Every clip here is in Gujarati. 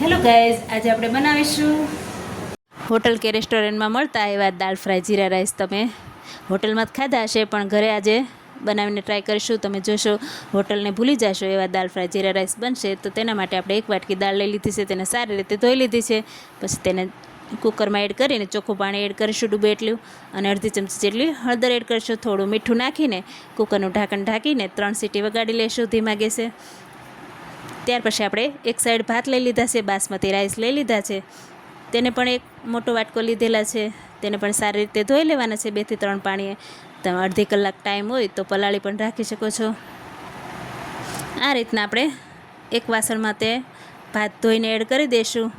હેલો ગાઈઝ, આજે આપણે બનાવીશું હોટલ કે રેસ્ટોરન્ટમાં મળતા એવા દાળ ફ્રાય જીરા રાઈસ. તમે હોટલમાં જ ખાધા હશે, પણ ઘરે આજે બનાવીને ટ્રાય કરીશું. તમે જોશો હોટલને ભૂલી જશો એવા દાળ ફ્રાય જીરા રાઈસ બનશે. તો તેના માટે આપણે એક વાટકી દાળ લઈ લીધી છે, તેને સારી રીતે ધોઈ લીધી છે. પછી તેને કુકરમાં એડ કરીને ચોખ્ખું પાણી એડ કરીશું ડૂબે એટલું, અને અડધી ચમચી જેટલી હળદર એડ કરીશું. થોડું મીઠું નાખીને કુકરનું ઢાંકણ ઢાંકીને 3 સીટી વગાડી લઈશું ધીમા ગેસે. ત્યાર પછી આપણે એક સાઈડ ભાત લઈ લીધા છે, બાસમતી રાઈસ લઈ લીધા છે. તેને પણ એક મોટો વાટકો લીધેલા છે, તેને પણ સારી રીતે ધોઈ લેવાના છે 2 થી 3 પાણીએ. તમે અડધી કલાક ટાઈમ હોય તો પલાળી પણ રાખી શકો છો. આ રીતના આપણે એક વાસણમાં તે ભાત ધોઈને એડ કરી દઈશું.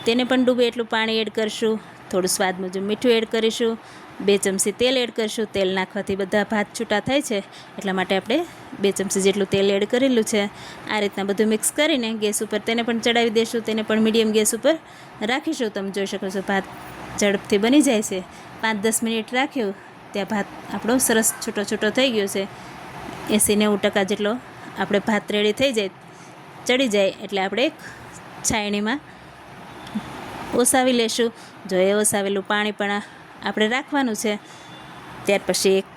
તેને પણ ડૂબે એટલું પાણી એડ કરીશું. થોડું સ્વાદ મુજબ મીઠું એડ કરીશું. 2 ચમચી તેલ એડ કરીશું. તેલ નાખવાથી બધા ભાત છૂટા થાય છે, એટલા માટે આપણે 2 ચમચી જેટલું તેલ એડ કરેલું છે. આ રીતના બધું મિક્સ કરીને ગેસ ઉપર તેને પણ ચડાવી દઈશું. તેને પણ મીડિયમ ગેસ ઉપર રાખીશું. તમે જોઈ શકો છો ભાત ઝડપથી બની જાય છે. 5-10 મિનિટ રાખ્યું ત્યાં ભાત આપણો સરસ છૂટો છૂટો થઈ ગયો છે. 80-90% જેટલો આપણે ભાત રેડી થઈ જાય, ચડી જાય એટલે આપણે એક છાયણીમાં ઓસાવી લેશું. જો એ ઓસાવેલું પાણી પણ આપણે રાખવાનું છે. ત્યાર પછી એક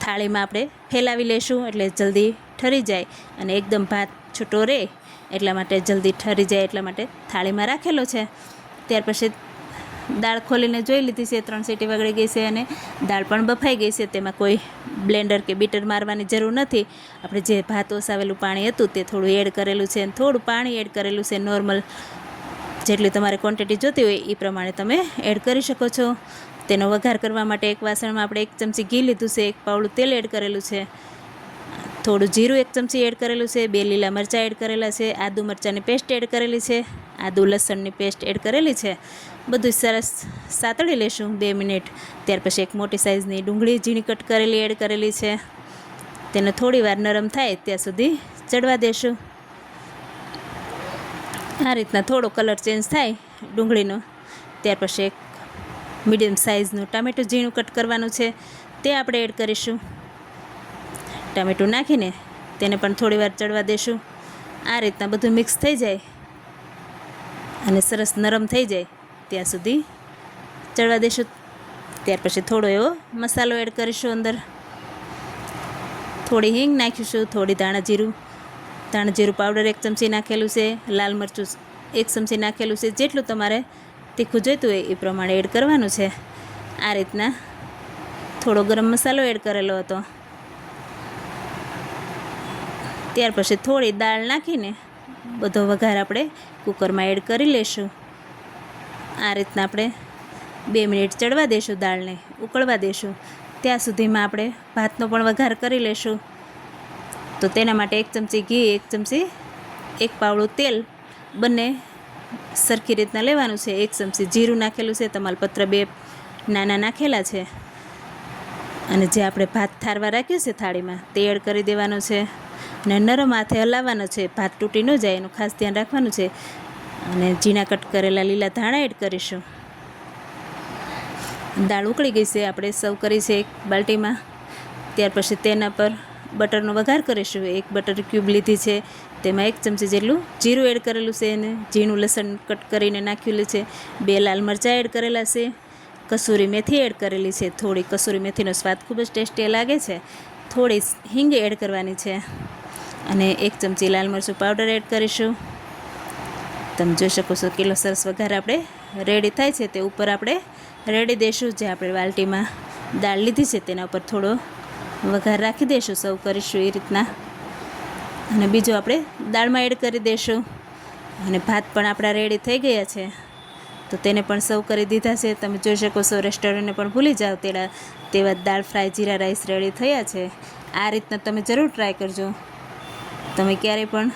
થાળીમાં આપણે ફેલાવી લેશું, એટલે જલ્દી ઠરી જાય અને એકદમ ભાત છૂટો રહે એટલા માટે, જલ્દી ઠરી જાય એટલા માટે થાળીમાં રાખેલો છે. ત્યાર પછી દાળ ખોલીને જોઈ લીધી છે, 3 સીટી વગડી ગઈ છે અને દાળ પણ બફાઈ ગઈ છે. તેમાં કોઈ બ્લેન્ડર કે બીટર મારવાની જરૂર નથી. આપણે જે ભાત ઓસાવેલું પાણી હતું તે થોડું એડ કરેલું છે અને થોડું પાણી એડ કરેલું છે. નોર્મલ જેટલી તમારે ક્વોન્ટિટી જોતી હોય એ પ્રમાણે તમે એડ કરી શકો છો. તેનો વઘાર કરવા માટે એક વાસણમાં આપણે 1 ચમચી ઘી લીધું છે, 1 પાવડું તેલ એડ કરેલું છે, થોડું જીરું 1 ચમચી એડ કરેલું છે, 2 લીલા મરચાં એડ કરેલા છે, આદુ મરચાંની પેસ્ટ એડ કરેલી છે, આદુ લસણની પેસ્ટ એડ કરેલી છે. બધું સરસ સાતળી લેશું 2 મિનિટ. ત્યાર પછી એક મોટી સાઇઝની ડુંગળી ઝીણી કટ કરેલી એડ કરેલી છે. તેને થોડી વાર નરમ થાય ત્યાં સુધી ચડવા દેશું. આ રીતના થોડો કલર ચેન્જ થાય ડુંગળીનો, ત્યાર પછી એક મીડિયમ સાઇઝનું ટામેટું ઝીણું કટ કરવાનું છે, તે આપણે એડ કરીશું. ટામેટું નાખીને તેને પણ થોડી વાર ચડવા દેશું. આ રીતના બધું મિક્સ થઈ જાય અને સરસ નરમ થઈ જાય ત્યાં સુધી ચડવા દેશું. ત્યાર પછી થોડો એવો મસાલો એડ કરીશું. અંદર થોડી હિંગ નાખીશું, થોડી ધાણા જીરું પાવડર 1 ચમચી નાખેલું છે, લાલ મરચું 1 ચમચી નાખેલું છે. જેટલું તમારે તીખું જોઈતું હોય એ પ્રમાણે એડ કરવાનું છે. આ રીતના થોડો ગરમ મસાલો એડ કરેલો હતો. ત્યાર પછી થોડી દાળ નાખીને બધો વઘાર આપણે કુકરમાં એડ કરી લઈશું. આ રીતના આપણે 2 મિનિટ ચડવા દઈશું, દાળને ઉકળવા દઈશું. ત્યાં સુધીમાં આપણે ભાતનો પણ વઘાર કરી લઈશું. તો તેના માટે 1 ચમચી ઘી, 1 ચમચી 1 પાવડું તેલ બંને સરખી રીતના લેવાનું છે. 1 ચમચી જીરું નાખેલું છે, તમાલપત્ર 2 નાના નાખેલા છે, અને જે આપણે ભાત ઠારવા રાખ્યું છે થાળીમાં તે એડ કરી દેવાનું છે. અને નરમ હાથે હલાવવાનો છે, ભાત તૂટી ન જાય એનું ખાસ ધ્યાન રાખવાનું છે. અને ઝીણા કટ કરેલા લીલા ધાણા એડ કરીશું. દાળ ઉકળી ગઈ છે, આપણે સર્વ કરી છે એક બાલટીમાં. ત્યાર પછી તેના પર બટરનો વઘાર કરીશું. 1 બટર ક્યુબ લીધી છે, તેમાં 1 ચમચી જેટલું જીરું એડ કરેલું છે અને ઝીણું લસણ કટ કરીને નાખેલું છે. 2 લાલ મરચાં એડ કરેલા છે, કસૂરી મેથી એડ કરેલી છે. થોડી કસૂરી મેથીનો સ્વાદ ખૂબ જ ટેસ્ટી લાગે છે. થોડી હિંગ એડ કરવાની છે અને 1 ચમચી લાલ મરચું પાવડર એડ કરીશું. તમે જોઈ શકો છો કેટલો સરસ વઘાર આપણે રેડી થાય છે. તે ઉપર આપણે રેડી દઈશું. જે આપણે વાલટીમાં દાળ લીધી છે તેના ઉપર થોડો વઘાર રાખી દઈશું. સર્વ કરીશું એ રીતના. અને બીજું આપણે દાળમાં એડ કરી દઈશું. અને ભાત પણ આપણા રેડી થઈ ગયા છે, તો તેને પણ સર્વ કરી દીધા છે. તમે જોઈ શકો છો રેસ્ટોરન્ટને પણ ભૂલી જાઓ તેવા દાળ ફ્રાય જીરા રાઈસ રેડી થયા છે. આ રીતના તમે જરૂર ટ્રાય કરજો. તમે ક્યારેય પણ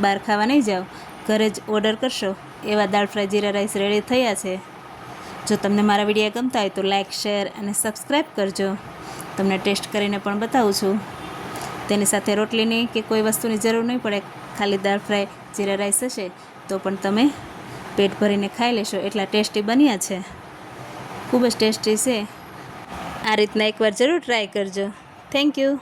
બહાર ખાવા નહીં જાઓ, ઘરે જ ઓર્ડર કરશો એવા દાળ ફ્રાય જીરા રાઈસ રેડી થયા છે. જો તમને મારા વિડીયો ગમતા હોય તો લાઇક, શેર અને સબસ્ક્રાઈબ કરજો. તમને ટેસ્ટ કરીને પણ બતાવું છું. તેની સાથે રોટલીની કે કોઈ વસ્તુની જરૂર નહીં પડે. ખાલી દાળ ફ્રાય જીરા રાઈસ હશે તો પણ તમે પેટ ભરીને ખાઈ લેશો. એટલા ટેસ્ટી બન્યા છે, ખૂબ જ ટેસ્ટી છે. આ રીતના એકવાર જરૂર ટ્રાય કરજો. Thank you.